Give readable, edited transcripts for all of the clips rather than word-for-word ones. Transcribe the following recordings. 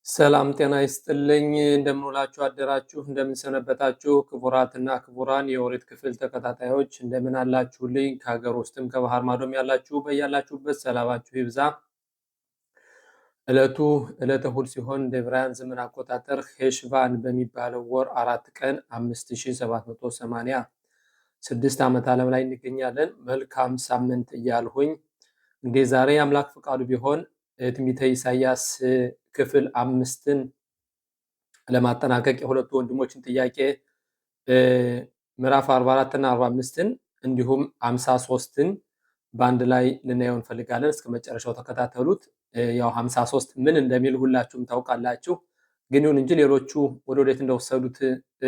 ሰላም ጤና ይስጥልኝ እንደምንውላችሁ አደራችሁ እንደምንሰነበታችሁ ክቡራትና ክቡራን የኦሪት ክፍል ተከታታዮች እንደምን አላችሁልኝ ከሀገር ውስጥም ከባህር ማዶም ያላችሁ በያላችሁበት ሰላማችሁ ይብዛ። ዕለቱ ዕለተ እሑድ ሲሆን እንደ ዕብራውያን ዘመን አቆጣጠር ሄሽቫን በሚባለው ወር 4 ቀን 5786 ዓመት ዓለም ላይ እንገኛለን። መልካም ሳምንት እያልሁኝ እንግዲህ ዛሬ አምላክ ፈቃዱ ቢሆን ትንቢተ ኢሳይያስ ክፍል 5ን ለማጠናቀቅ የሁለቱ ወንድሞችን ጥያቄ ምዕራፍ 44 እና 45ን እንዲሁም 53ን በአንድ ላይ ልናየው እንፈልጋለን። እስከ መጨረሻው ተከታተሉት። ያው 53 ምን እንደሚል ሁላችሁም ታውቃላችሁ፣ ግን ይሁን እንጂ ሌሎቹ ወዴት እንደወሰዱት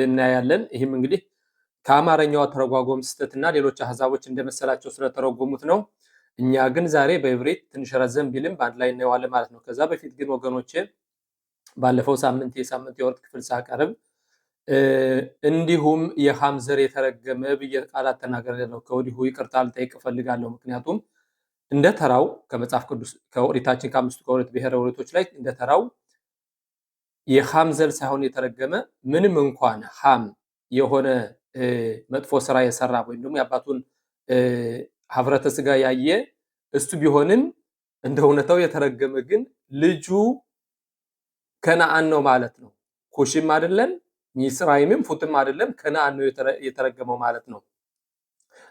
እናያለን። ይህም እንግዲህ ከአማርኛው አተረጓጎም ስህተትና ሌሎች አህዛቦች እንደመሰላቸው ስለተረጎሙት ነው። እኛ ግን ዛሬ በዕብሪት ትንሽ ረዘም ቢልም በአንድ ላይ እናየዋለን ማለት ነው። ከዛ በፊት ግን ወገኖቼ ባለፈው ሳምንት የኦሪት ክፍል ሳቀርብ እንዲሁም የሃም ዘር የተረገመ ብዬ ቃላት ተናግሬያለሁ። ከወዲሁ ይቅርታ ልጠይቅ እፈልጋለሁ። ምክንያቱም እንደተራው ከመጽሐፍ ቅዱስ ከኦሪታችን ከአምስቱ ከኦሪት ብሔረ ኦሪቶች ላይ እንደተራው የሃም ዘር ሳይሆን የተረገመ ምንም እንኳን ሃም የሆነ መጥፎ ስራ የሰራ ወይም ደግሞ የአባቱን ሀፍረተ ስጋ ያየ እሱ ቢሆንም እንደ እውነታው የተረገመ ግን ልጁ ከነዓን ነው ማለት ነው። ኩሽም አይደለም፣ ሚስራይምም ፉትም አይደለም፣ ከነዓን ነው የተረገመው ማለት ነው።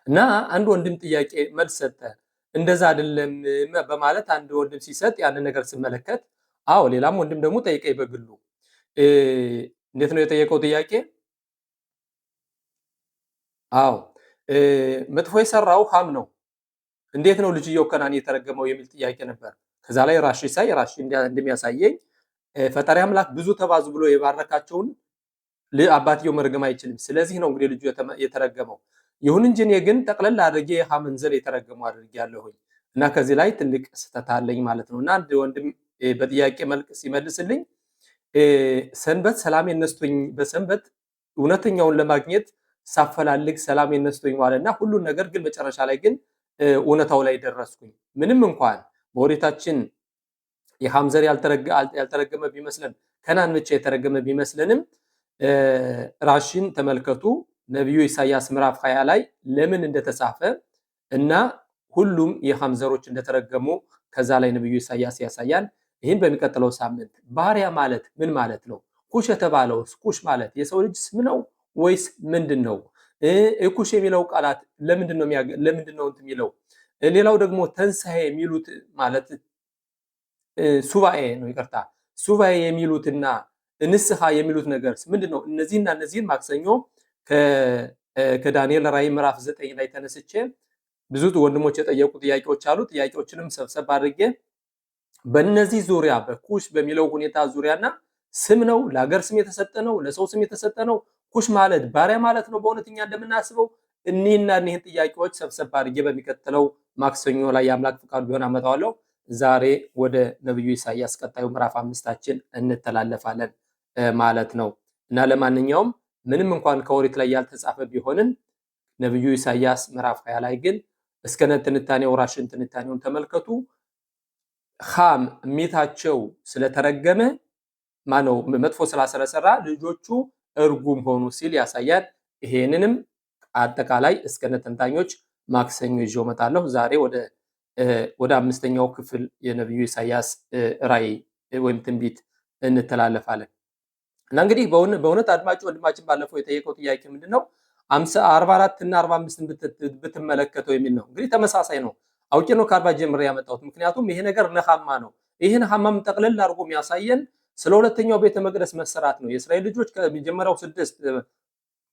እና አንድ ወንድም ጥያቄ መልስ ሰጠ። እንደዛ አይደለም በማለት አንድ ወንድም ሲሰጥ ያን ነገር ስመለከት፣ አዎ ሌላም ወንድም ደግሞ ጠይቀኝ በግሉ እንዴት ነው የጠየቀው ጥያቄ? አዎ መጥፎ የሰራው ሃም ነው፣ እንዴት ነው ልጅየው ከነዓን የተረገመው የሚል ጥያቄ ነበር። ከዛ ላይ ራሺ እንደሚያሳየኝ ፈጣሪ አምላክ ብዙ ተባዙ ብሎ የባረካቸውን አባትየው መርገም አይችልም። ስለዚህ ነው እንግዲህ ልጁ የተረገመው። ይሁን እንጂ እኔ ግን ጠቅለል አድርጌ የሃምን ዘር የተረገመው አድርጌያለሁኝ እና ከዚህ ላይ ትልቅ ስህተት አለኝ ማለት ነው። እና አንድ ወንድም በጥያቄ መልክ ሲመልስልኝ ሰንበት ሰላም የነስቶኝ በሰንበት እውነተኛውን ለማግኘት ሳፈላልግ ሰላም የነስቶኝ ማለትና ሁሉን ነገር ግን መጨረሻ ላይ ግን እውነታው ላይ ደረስኩኝ። ምንም እንኳን በኦሪታችን የሃም ዘር ያልተረገመ ቢመስለን ከነዓን ብቻ የተረገመ ቢመስለንም ራሽን ተመልከቱ። ነቢዩ ኢሳይያስ ምዕራፍ 20 ላይ ለምን እንደተጻፈ እና ሁሉም የሃም ዘሮች እንደተረገሙ ከዛ ላይ ነቢዩ ኢሳይያስ ያሳያል። ይህን በሚቀጥለው ሳምንት ባሪያ ማለት ምን ማለት ነው? ኩሽ የተባለው ኩሽ ማለት የሰው ልጅ ስም ነው ወይስ ምንድን ነው? ኩሽ የሚለው ቃላት ለምንድን ነው የሚለው? ሌላው ደግሞ ተንሳኤ የሚሉት ማለት ሱባኤ ነው፣ ይቅርታ ሱባኤ የሚሉትና ንስሐ የሚሉት ነገር ምንድነው? እነዚህና እነዚህን ማክሰኞ ከዳንኤል ራዕይ ምዕራፍ 9 ላይ ተነስቼ ብዙ ወንድሞች የጠየቁ ጥያቄዎች አሉ። ጥያቄዎችንም ሰብሰብ አድርጌ በእነዚህ ዙሪያ በኩሽ በሚለው ሁኔታ ዙሪያና ስም ነው፣ ለሀገር ስም የተሰጠ ነው፣ ለሰው ስም የተሰጠ ነው፣ ኩሽ ማለት ባሪያ ማለት ነው በእውነተኛ እንደምናስበው እኒህን ጥያቄዎች ሰብሰብ አድርጌ በሚቀጥለው ማክሰኞ ላይ የአምላክ ፍቃዱ ቢሆን አመጣዋለሁ። ዛሬ ወደ ነብዩ ኢሳይያስ ቀጣዩ ምዕራፍ 5ታችን እንተላለፋለን ማለት ነው። እና ለማንኛውም ምንም እንኳን ከኦሪት ላይ ያልተጻፈ ቢሆንም ነብዩ ኢሳይያስ ምዕራፍ 20 ላይ ግን እስከነ ትንታኔው ራሽን ትንታኔውን ተመልከቱ። ሃም ሚታቸው ስለተረገመ ማነው መጥፎ ስላሰራ ልጆቹ እርጉም ሆኑ ሲል ያሳያል። ይሄንንም አጠቃላይ እስከነ ተንታኞች ማክሰኞ ይዤው እመጣለሁ። ዛሬ ወደ አምስተኛው ክፍል የነብዩ ኢሳይያስ ራዕይ ወይም ትንቢት እንተላለፋለን። እና እንግዲህ በእውነት አድማጭ ወንድማችን ባለፈው የጠየቀው ጥያቄ ምንድነው 44 እና 45ን ብትመለከተው የሚል ነው። እንግዲህ ተመሳሳይ ነው። አውቄ ነው ከ40 ጀምሬ ያመጣሁት፣ ምክንያቱም ይሄ ነገር ነሃማ ነው። ይሄን ሃማም ጠቅለል አድርጎ የሚያሳየን ስለ ሁለተኛው ቤተ መቅደስ መሰራት ነው። የእስራኤል ልጆች ከመጀመሪያው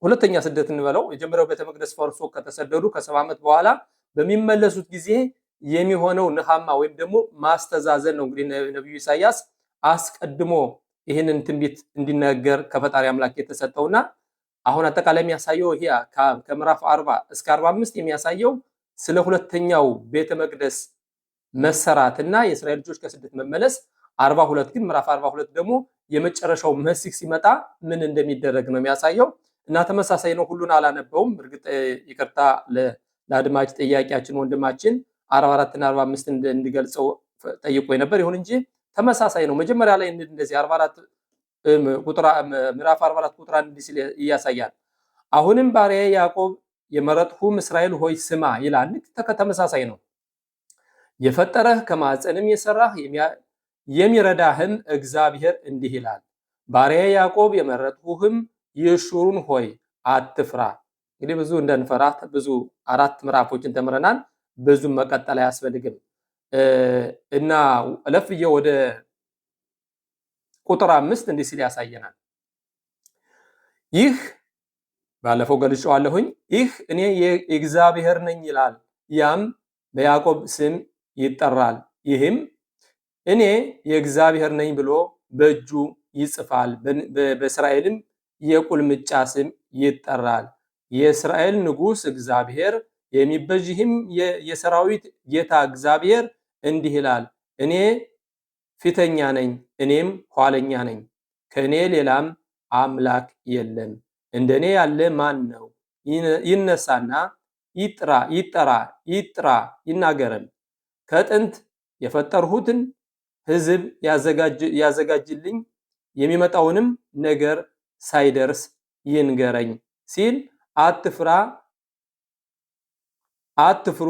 ሁለተኛ ስደት እንበለው የመጀመሪያው ቤተ መቅደስ ፈርሶ ከተሰደዱ ከ70 ዓመት በኋላ በሚመለሱት ጊዜ የሚሆነው ነሃማ ወይም ደግሞ ማስተዛዘን ነው። እንግዲህ ነብዩ ኢሳይያስ አስቀድሞ ይህንን ትንቢት እንዲነገር ከፈጣሪ አምላክ የተሰጠውና አሁን አጠቃላይ የሚያሳየው ይሄ ከምዕራፍ 40 እስከ 45 የሚያሳየው ስለ ሁለተኛው ቤተ መቅደስ መሰራትና የእስራኤል ልጆች ከስደት መመለስ፣ 42 ግን ምዕራፍ 42 ደግሞ የመጨረሻው መሲህ ሲመጣ ምን እንደሚደረግ ነው የሚያሳየው። እና ተመሳሳይ ነው። ሁሉን አላነበውም፣ እርግጥ ይቅርታ ለአድማጭ ጥያቄያችን ወንድማችን 44 እና 45 እንዲገልጸው ጠይቆ ነበር። ይሁን እንጂ ተመሳሳይ ነው። መጀመሪያ ላይ እንደዚህ 44 ቁጥር ምዕራፍ 44 ቁጥር 1 ሲል ያሳያል። አሁንም ባሪያዬ ያዕቆብ የመረጥሁም እስራኤል ሆይ ስማ ይላል። ተመሳሳይ ነው። የፈጠረህ ከማዕፀንም የሰራህ የሚረዳህም እግዚአብሔር እንዲህ ይላል፣ ባሪያዬ ያዕቆብ የመረጥሁህም ይሹሩን ሆይ አትፍራ። እንግዲህ ብዙ እንደንፈራ ብዙ 4 ምዕራፎችን ተምረናል። ብዙም መቀጠል አያስፈልግም እና ለፍዬ ወደ ቁጥር 5 እንዲህ ሲል ያሳየናል። ይህ ባለፈው ገልጬዋለሁኝ። ይህ እኔ የእግዚአብሔር ነኝ ይላል፣ ያም በያዕቆብ ስም ይጠራል። ይህም እኔ የእግዚአብሔር ነኝ ብሎ በእጁ ይጽፋል፣ በእስራኤልም የቁልምጫ ስም ይጠራል። የእስራኤል ንጉሥ እግዚአብሔር የሚቤዥህም የሰራዊት ጌታ እግዚአብሔር እንዲህ ይላል፣ እኔ ፊተኛ ነኝ፣ እኔም ኋለኛ ነኝ፣ ከእኔ ሌላም አምላክ የለም። እንደኔ ያለ ማን ነው? ይነሳና ይጥራ ይናገረን። ከጥንት የፈጠርሁትን ሕዝብ ያዘጋጅልኝ፣ የሚመጣውንም ነገር ሳይደርስ ይንገረኝ ሲል አትፍሩ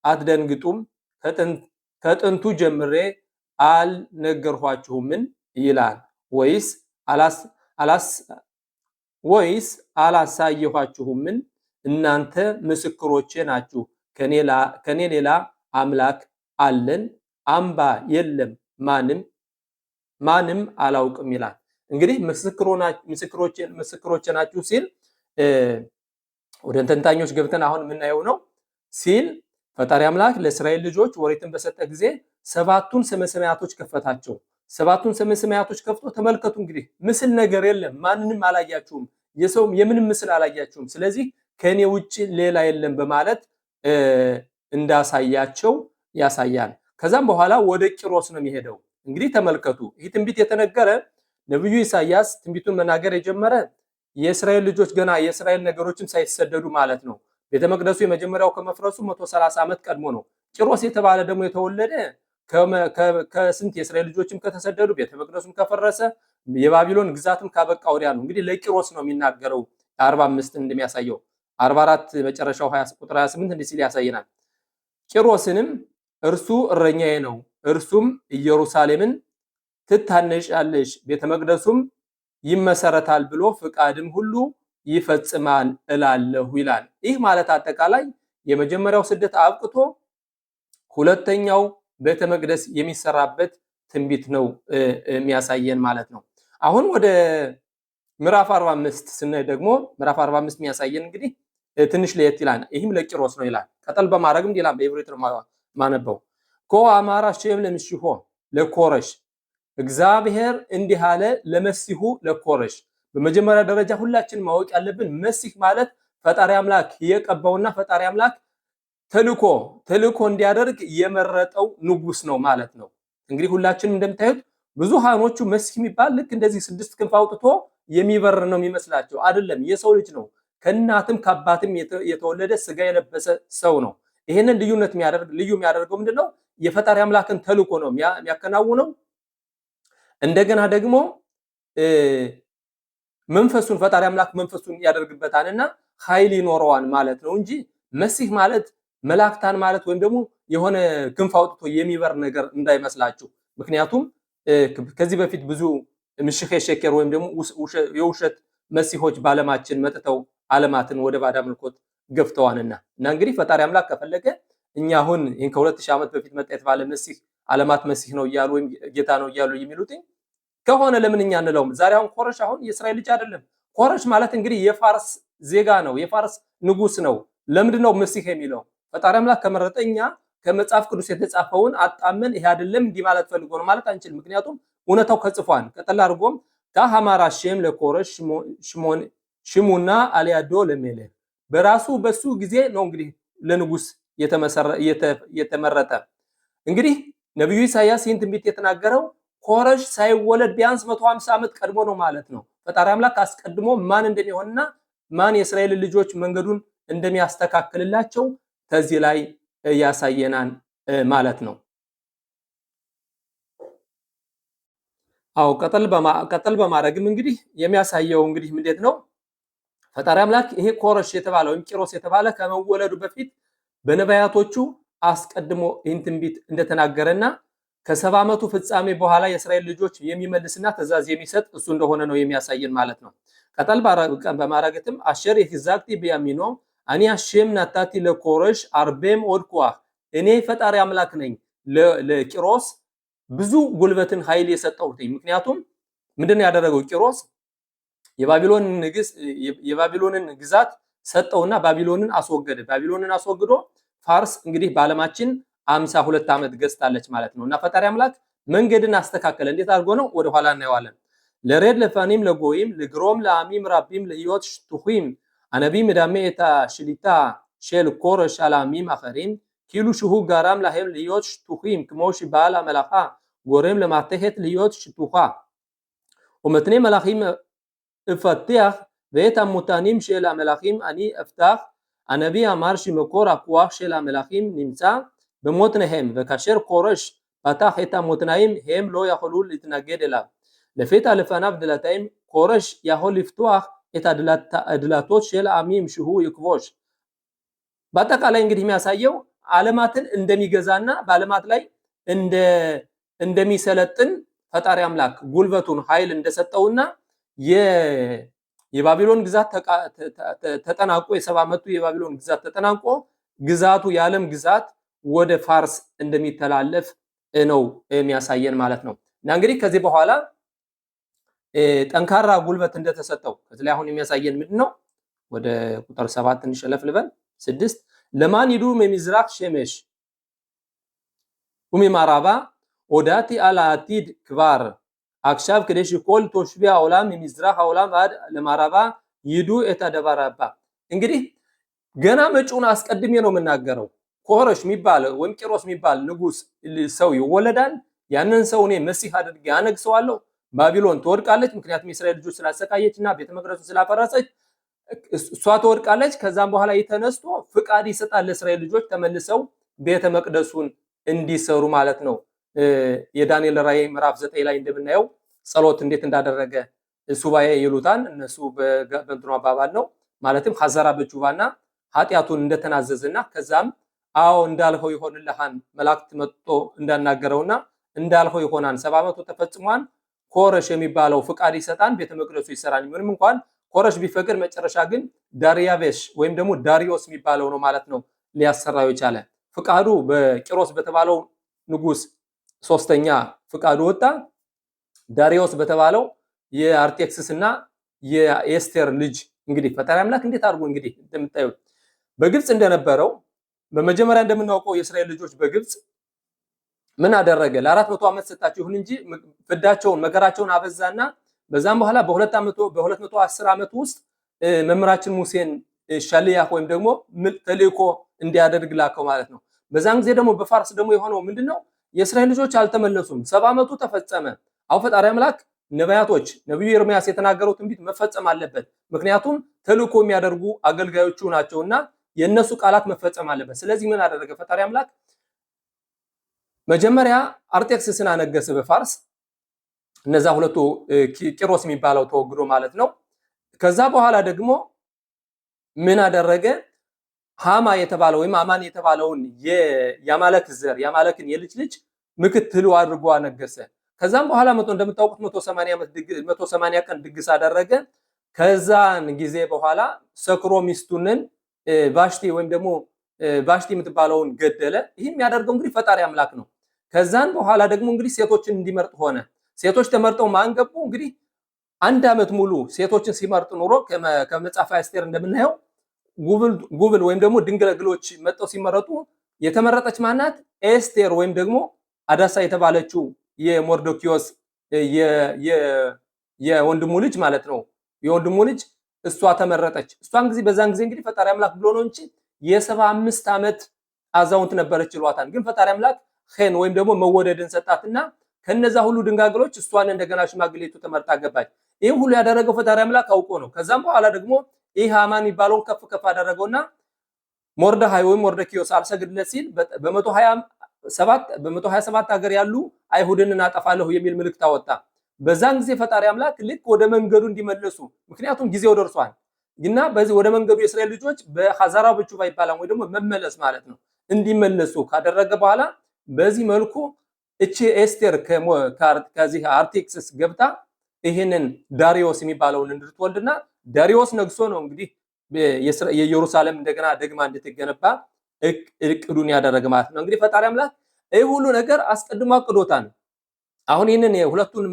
አትደንግጡም፣ ከጥንቱ ጀምሬ አልነገርኋችሁምን ይላል። ወይስ አላሳየኋችሁምን? እናንተ ምስክሮቼ ናችሁ። ከኔ ሌላ አምላክ አለን? አምባ የለም፣ ማንም አላውቅም ይላል። እንግዲህ ምስክሮቼ ናችሁ ሲል ወደ ተንታኞች ገብተን አሁን የምናየው ነው ሲል ፈጣሪ አምላክ ለእስራኤል ልጆች ኦሪትን በሰጠ ጊዜ 7ቱን ሰማየ ሰማያቶች ከፈታቸው። 7ቱን ሰማየ ሰማያቶች ከፍቶ ተመልከቱ፣ እንግዲህ ምስል ነገር የለም፣ ማንንም አላያችሁም፣ የሰውም የምንም ምስል አላያችሁም፣ ስለዚህ ከኔ ውጪ ሌላ የለም በማለት እንዳሳያቸው ያሳያል። ከዛም በኋላ ወደ ቂሮስ ነው የሚሄደው። እንግዲህ ተመልከቱ፣ ይህ ትንቢት የተነገረ ነብዩ ኢሳያስ ትንቢቱን መናገር የጀመረ የእስራኤል ልጆች ገና የእስራኤል ነገሮችን ሳይሰደዱ ማለት ነው። ቤተ መቅደሱ የመጀመሪያው ከመፍረሱ 130 ዓመት ቀድሞ ነው። ቂሮስ የተባለ ደግሞ የተወለደ ከስንት የእስራኤል ልጆችም ከተሰደዱ ቤተ መቅደሱም ከፈረሰ የባቢሎን ግዛትም ካበቃ ወዲያ ነው። እንግዲህ ለቂሮስ ነው የሚናገረው 45 እንደሚያሳየው 44 መጨረሻው 20 ቁጥር 28 እንዲህ ሲል ያሳየናል። ቂሮስንም እርሱ እረኛዬ ነው፣ እርሱም ኢየሩሳሌምን ትታነጫለሽ፣ ቤተ መቅደሱም ይመሰረታል ብሎ ፍቃድም ሁሉ ይፈጽማል እላለሁ ይላል። ይህ ማለት አጠቃላይ የመጀመሪያው ስደት አብቅቶ ሁለተኛው ቤተ መቅደስ የሚሰራበት ትንቢት ነው የሚያሳየን ማለት ነው። አሁን ወደ ምዕራፍ 45 ስናይ ደግሞ ምዕራፍ 45 የሚያሳየን እንግዲህ ትንሽ ለየት ይላል። ይህም ለቂሮስ ነው ይላል። ቀጠል በማድረግም ይላል በዕብራይስጥ ነው ማነበው አማራ ሸም ለምሲሆ ለኮረሽ እግዚአብሔር እንዲህ አለ ለመሲሁ ለኮረሽ። በመጀመሪያ ደረጃ ሁላችን ማወቅ ያለብን መሲህ ማለት ፈጣሪ አምላክ የቀባውና ፈጣሪ አምላክ ተልኮ እንዲያደርግ የመረጠው ንጉስ ነው ማለት ነው። እንግዲህ ሁላችንም እንደምታዩት ብዙሃኖቹ መሲህ የሚባል ልክ እንደዚህ 6 ክንፍ አውጥቶ የሚበር ነው የሚመስላቸው። አይደለም፣ የሰው ልጅ ነው። ከእናትም ከአባትም የተወለደ ስጋ የለበሰ ሰው ነው። ይሄንን ልዩ የሚያደርገው ምንድነው? የፈጣሪ አምላክን ተልኮ ነው የሚያከናውነው። እንደገና ደግሞ መንፈሱን ፈጣሪ አምላክ መንፈሱን ያደርግበታልና ኃይል ይኖረዋል ማለት ነው እንጂ መሲህ ማለት መላእክታን ማለት ወይም ደግሞ የሆነ ክንፍ አውጥቶ የሚበር ነገር እንዳይመስላችሁ። ምክንያቱም ከዚህ በፊት ብዙ ምሽኸ ሸከር ወይም ደግሞ የውሸት መሲሆች ባለማችን መጥተው ዓለማትን ወደ ባዳ አምልኮት ገፍተዋልና እና እንግዲህ ፈጣሪ አምላክ ከፈለገ እኛ አሁን ይሄን ከ2000 ዓመት በፊት መጣ የተባለ መሲህ ዓለማት መሲህ ነው እያሉ ወይም ጌታ ነው እያሉ የሚሉት ከሆነ ለምን እኛ እንለውም? ዛሬ አሁን ኮረሽ አሁን የእስራኤል ልጅ አይደለም። ኮረሽ ማለት እንግዲህ የፋርስ ዜጋ ነው፣ የፋርስ ንጉስ ነው። ለምንድን ነው መሲህ የሚለው? ፈጣሪ አምላክ ከመረጠኛ ከመጽሐፍ ቅዱስ የተጻፈውን አጣመን ይሄ አይደለም እንዲህ ማለት ፈልጎ ነው ማለት አንችልም። ምክንያቱም እውነታው ከጽፏን ቀጠል አድርጎም ታሃማራ ሸም ለኮረሽ ሽሙና አልያዶ ለሜለ በራሱ በሱ ጊዜ ነው እንግዲህ ለንጉስ የተመረጠ። እንግዲህ ነብዩ ኢሳያስ ይህን ትንቢት የተናገረው ኮረሽ ሳይወለድ ቢያንስ 150 ዓመት ቀድሞ ነው ማለት ነው። ፈጣሪ አምላክ አስቀድሞ ማን እንደሚሆንና ማን የእስራኤል ልጆች መንገዱን እንደሚያስተካክልላቸው ከዚህ ላይ ያሳየናል ማለት ነው። አው ቀጠል በማድረግም እንግዲህ የሚያሳየው እንግዲህ እንዴት ነው ፈጣሪ አምላክ ይሄ ኮረሽ የተባለው ወይም ቂሮስ የተባለ ከመወለዱ በፊት በነቢያቶቹ አስቀድሞ ይህን ትንቢት እንደተናገረና ከሰባ ዓመቱ ፍጻሜ በኋላ የእስራኤል ልጆች የሚመልስና ትእዛዝ የሚሰጥ እሱ እንደሆነ ነው የሚያሳየን ማለት ነው። ቀጠል በማረግትም አሸር የሂዛክቲ ቢያሚኖ አኒ አሸም ናታቲ ለኮረሽ አርቤም ኦድኳ እኔ ፈጣሪ አምላክ ነኝ ለቂሮስ ብዙ ጉልበትን ኃይል የሰጠሁት። ምክንያቱም ምንድነው ያደረገው ቂሮስ የባቢሎንን ግዛት ሰጠውና ባቢሎንን አስወገደ። ባቢሎንን አስወግዶ ፋርስ እንግዲህ በዓለማችን 52 ዓመት ገዝታለች ማለት ነው። እና ፈጣሪ አምላክ መንገድን አስተካከለ። እንዴት አድርጎ ነው? ወደ ኋላ እናየዋለን። ለሬድ ለፋኒም ለጎይም ለግሮም ለአሚም ራቢም ለህይወት ሽቱኺም አነቢ መዳሜ ኤታ ሽሊታ ሼል ኮረሽ አላሚም አኸሪም ኪሉ ሽሁ ጋራም ለሄም ለህይወት ሽቱኺም ክሞሽ ባላ መላኻ ጎረም ለማተሄት ለህይወት ሽቱኻ ወመትኔ መላኺም እፈትያህ ואת המותנים של המלאכים אני אפתח. הנביא אמר שמקור הכוח של המלאכים נמצא במותניהם, וכאשר כורש פתח את המותניים הם לא יכלו להתנגד אליו. לפתע לפניו דלתיים כורש יכול לפתוח את הדלתות של העמים שהוא יכבוש. በአጠቃላይ እንግዲህ የሚያሳየው ዓለማትን እንደሚገዛና በዓለማት ላይ እንደሚሰለጥን ፈጣሪ አምላክ ጉልበቱን ኃይል እንደሰጠውና የባቢሎን ግዛት ተጠናቆ የ70 ዓመቱ የባቢሎን ግዛት ተጠናቆ ግዛቱ የዓለም ግዛት ወደ ፋርስ እንደሚተላለፍ ነው የሚያሳየን ማለት ነው። እና እንግዲህ ከዚህ በኋላ ጠንካራ ጉልበት እንደተሰጠው ከዚህ ላይ አሁን የሚያሳየን ምንድነው? ወደ ቁጥር 7 እንሸለፍ ልበል 6 ለማን ይዱ የሚዝራቅ ሸመሽ ወሚማራባ ኦዳቲ አላቲድ ክባር አክሻብ ከደሽ ኮል ቶሽቢያ አውላም የሚዝራቅ አውላም አድ ለማራባ ይዱ የተደባራባ። እንግዲህ ገና መጪውን አስቀድሜ ነው የምናገረው። ኮረሽ የሚባል ወይም ቂሮስ የሚባል ንጉስ ሰው ይወለዳል። ያንን ሰው እኔ መሲህ አድርጌ አነግሰዋለሁ። ባቢሎን ትወድቃለች፣ ምክንያቱም የእስራኤል ልጆች ስላሰቃየችና ቤተ መቅደሱን ስላፈረሰች እሷ ትወድቃለች። ከዛም በኋላ የተነስቶ ፍቃድ ይሰጣል ለእስራኤል ልጆች ተመልሰው ቤተ መቅደሱን እንዲሰሩ ማለት ነው። የዳንኤል ራእይ ምዕራፍ 9 ላይ እንደምናየው ጸሎት እንዴት እንዳደረገ ሱባኤ ይሉታል እነሱ በእንትኑ አባባል ነው። ማለትም ሐዘራ በጁባና ኃጢያቱን እንደተናዘዘና ከዛም አዎ እንዳልኸው ይሆንልሃን መላእክት መጥቶ እንዳናገረውና እንዳልኸው ይሆናን 70 ዓመቱ ተፈጽሟል። ኮረሽ የሚባለው ፍቃድ ይሰጣን ቤተ መቅደሱ ይሰራል። ምንም እንኳን ኮረሽ ቢፈቅድ መጨረሻ ግን ዳሪያቬሽ ወይም ደግሞ ዳሪዮስ የሚባለው ነው ማለት ነው ሊያሰራው የቻለ። ፍቃዱ በቂሮስ በተባለው ንጉስ ሶስተኛ ፍቃዱ ወጣ። ዳሪዮስ በተባለው የአርጤክስስና የኤስቴር ልጅ እንግዲህ ፈጣሪ አምላክ እንዴት አድርጎ እንግዲህ እንደምታዩት በግብጽ እንደነበረው በመጀመሪያ እንደምናውቀው የእስራኤል ልጆች በግብጽ ምን አደረገ? ለ400 ዓመት ሰጣቸው። ይሁን እንጂ ፍዳቸውን መከራቸውን አበዛና በዛም በኋላ በ210 ዓመት ውስጥ መምራችን ሙሴን ሻሊያህ ወይም ደግሞ ተልእኮ እንዲያደርግ ላከው ማለት ነው። በዛን ጊዜ ደግሞ በፋርስ ደግሞ የሆነው ምንድነው? የእስራኤል ልጆች አልተመለሱም። 70 ዓመቱ ተፈጸመ። አው ፈጣሪ አምላክ ነቢያቶች ነብዩ ኤርሚያስ የተናገረው ትንቢት መፈጸም አለበት። ምክንያቱም ተልእኮ የሚያደርጉ አገልጋዮቹ ናቸውና የነሱ ቃላት መፈጸም አለበት። ስለዚህ ምን አደረገ ፈጣሪ አምላክ? መጀመሪያ አርጤክስስን አነገሰ በፋርስ። እነዛ ሁለቱ ቂሮስ የሚባለው ተወግዶ ማለት ነው። ከዛ በኋላ ደግሞ ምን አደረገ? ሃማ የተባለው ወይም አማን የተባለውን የያማለክ ዘር ያማለክን የልጅ ልጅ ምክትሉ አድርጎ አነገሰ። ከዛም በኋላ እንደምታውቁት 180 ቀን ድግስ አደረገ። ከዛን ጊዜ በኋላ ሰክሮ ሚስቱንን ቫሽቲ ወይም ደግሞ ቫሽቲ የምትባለውን ገደለ። ይህም የሚያደርገው እንግዲህ ፈጣሪ አምላክ ነው። ከዛን በኋላ ደግሞ እንግዲህ ሴቶችን እንዲመርጥ ሆነ። ሴቶች ተመርጠው ማንገቡ እንግዲህ 1 ዓመት ሙሉ ሴቶችን ሲመርጥ ኑሮ ከመጽሐፈ አስቴር እንደምናየው ጉብል ወይም ደግሞ ድንግለግሎች መጥተው ሲመረጡ የተመረጠች ማናት? ኤስቴር ወይም ደግሞ አዳሳ የተባለችው የሞርዶኪዮስ የወንድሙ ልጅ ማለት ነው። የወንድሙ ልጅ እሷ ተመረጠች። እሷን ጊዜ በዛን ጊዜ እንግዲህ ፈጣሪ አምላክ ብሎ ነው እንጂ የ75 ዓመት አዛውንት ነበረች ይሏታል። ግን ፈጣሪ አምላክ ኸን ወይም ደግሞ መወደድን ሰጣትና ከነዛ ሁሉ ድንጋግሎች እሷን እንደገና ሽማግሌቱ ተመርጣ ገባች። ይህ ሁሉ ያደረገው ፈጣሪ አምላክ አውቆ ነው። ከዛም በኋላ ደግሞ ይህ ሃማን የሚባለውን ከፍ አደረገውና ሞርደሃይ ወይም ሞርደኪዮስ አልሰግድለት ሲል በ127 ሀገር ያሉ አይሁድን እናጠፋለሁ የሚል ምልክት አወጣ። በዛን ጊዜ ፈጣሪ አምላክ ልክ ወደ መንገዱ እንዲመለሱ ምክንያቱም ጊዜው ደርሷል እና በዚህ ወደ መንገዱ የእስራኤል ልጆች በሐዛራ በቹባ ይባላል ወይ ደግሞ መመለስ ማለት ነው እንዲመለሱ ካደረገ በኋላ በዚህ መልኩ እቺ ኤስቴር ከዚህ አርጤክስስ ገብታ ይሄንን ዳሪዮስ የሚባለውን እንድትወልድና ዳሪዮስ ነግሶ ነው እንግዲህ የኢየሩሳሌም እንደገና ደግማ እንድትገነባ እቅዱን ያደረገ ማለት ነው። እንግዲህ ፈጣሪ አምላክ ይህ ሁሉ ነገር አስቀድሞ አቅዶታል። አሁን ይሄንን የሁለቱን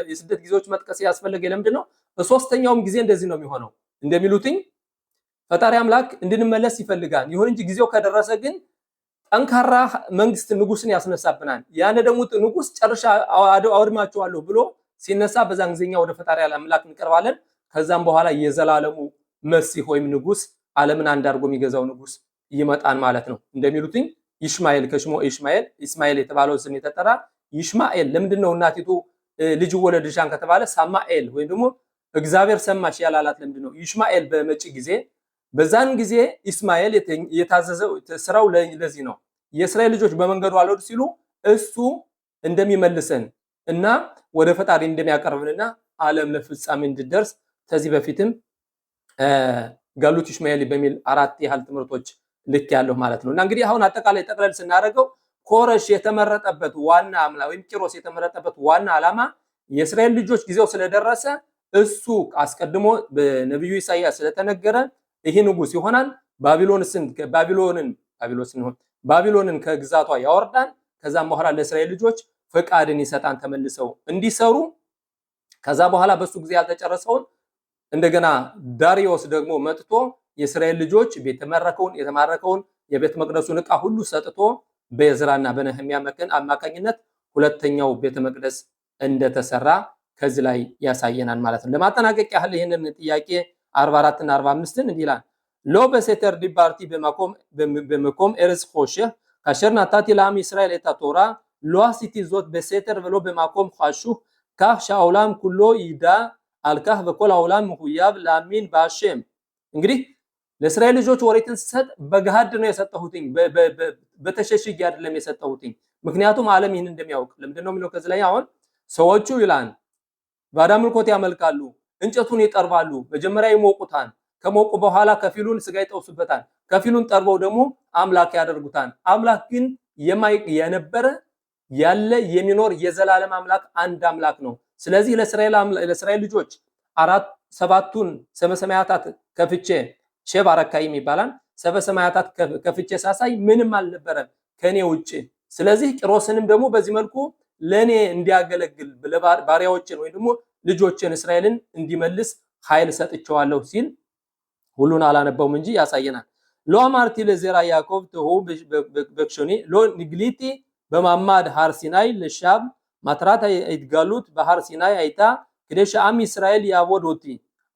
የስደት ጊዜዎች መጥቀስ ያስፈልገ ለምንድን ነው? በሶስተኛውም ጊዜ እንደዚህ ነው የሚሆነው። እንደሚሉትኝ ፈጣሪ አምላክ እንድንመለስ ይፈልጋል። ይሁን እንጂ ጊዜው ከደረሰ ግን ጠንካራ መንግስት ንጉስን ያስነሳብናል። ያን ደግሞ ንጉስ ጨርሻ አውድማቸዋለሁ ብሎ ሲነሳ በዛን ጊዜኛ ወደ ፈጣሪ አምላክ እንቀርባለን። ከዛም በኋላ የዘላለሙ መሲህ ወይም ንጉስ ዓለምን አንድ አድርጎ የሚገዛው ንጉስ ይመጣን ማለት ነው። እንደሚሉትኝ ይሽማኤል ከሽሞ ኢስማኤል የተባለው ስም የተጠራ ይሽማኤል ለምንድነው እናቲቱ ልጅ ወለድሻን ከተባለ ሳማኤል ወይም ደግሞ እግዚአብሔር ሰማሽ ያላላት ለምንድነው? ይሽማኤል በመጪ ጊዜ በዛን ጊዜ ኢስማኤል የታዘዘው ስራው ለዚህ ነው። የእስራኤል ልጆች በመንገዱ አልወጡ ሲሉ እሱ እንደሚመልሰን እና ወደ ፈጣሪ እንደሚያቀርብንና ዓለም ለፍጻሜ እንድደርስ ከዚህ በፊትም ጋሉት ይሽማኤል በሚል 4 ያህል ትምህርቶች ልክ ያለው ማለት ነው። እና እንግዲህ አሁን አጠቃላይ ጠቅለል ስናደርገው ኮረሽ የተመረጠበት ዋና አምላክ ወይም ቂሮስ የተመረጠበት ዋና ዓላማ የእስራኤል ልጆች ጊዜው ስለደረሰ እሱ አስቀድሞ በነብዩ ኢሳይያስ ስለተነገረ ይሄ ንጉስ ይሆናል። ባቢሎንን ከግዛቷ ያወርዳል። ከዛም በኋላ ለእስራኤል ልጆች ፈቃድን ይሰጣን ተመልሰው እንዲሰሩ። ከዛ በኋላ በሱ ጊዜ ያልተጨረሰውን እንደገና ዳሪዮስ ደግሞ መጥቶ የእስራኤል ልጆች የተማረከውን የቤተ መቅደሱን ዕቃ ሁሉ ሰጥቶ በእዝራና በነህምያ አማካኝነት ሁለተኛው ቤተ መቅደስ እንደተሰራ ከዚህ ላይ ያሳየናል ማለት ነው። ለማጠናቀቅ ያህል ይሄንን ጥያቄ 44 እና 45 እንዲላል ሎ በሴተር ዲባርቲ በመቆም ኤርስ ኾሸ ካሸር ናታቲ ላም እስራኤል ተቶራ ሎ ሲቲ ዞት በሴተር ብሎ በማቆም ኻሹ ካህ ሻውላም ኩሎ ይዳ አልካህ በኮል አውላም ሁያብ ላሚን ባሸም። እንግዲህ ለእስራኤል ልጆች ወሬትን ሰጥ በገሃድ ነው የሰጠሁትኝ በተሸሽጊ አይደለም የሰጠሁትኝ። ምክንያቱም ዓለም ይህን እንደሚያውቅ ለምንድነው የሚለው ከዚህ ላይ አሁን ሰዎቹ ይላል ባዕድ አምልኮት ያመልካሉ፣ እንጨቱን ይጠርባሉ፣ መጀመሪያ ይሞቁታል፣ ከሞቁ በኋላ ከፊሉን ስጋ ይጠውሱበታል፣ ከፊሉን ጠርበው ደግሞ አምላክ ያደርጉታል። አምላክ ግን የነበረ ያለ የሚኖር የዘላለም አምላክ አንድ አምላክ ነው። ስለዚህ ለእስራኤል ልጆች ሰባቱን ሰማያታት ከፍቼ ሸባረካይ የሚባላል ሰማያታት ከፍቼ ሳሳይ ምንም አልነበረም ከኔ ውጪ። ስለዚህ ቂሮስንም ደግሞ በዚህ መልኩ ለኔ እንዲያገለግል ባሪያዎችን ወይ ደግሞ ልጆችን እስራኤልን እንዲመልስ ኃይል ሰጥቻለሁ ሲል ሁሉን አላነበውም እንጂ ያሳየናል። ሎ አማርቲ ለዘራ ያዕቆብ ተሁ በክሾኒ ሎ ንግሊቲ በማማድ ሃር ሲናይ ለሻብ ማትራት አይትጋሉት በሃር ሲናይ አይታ ከደሽ አም እስራኤል ያቦዶቲ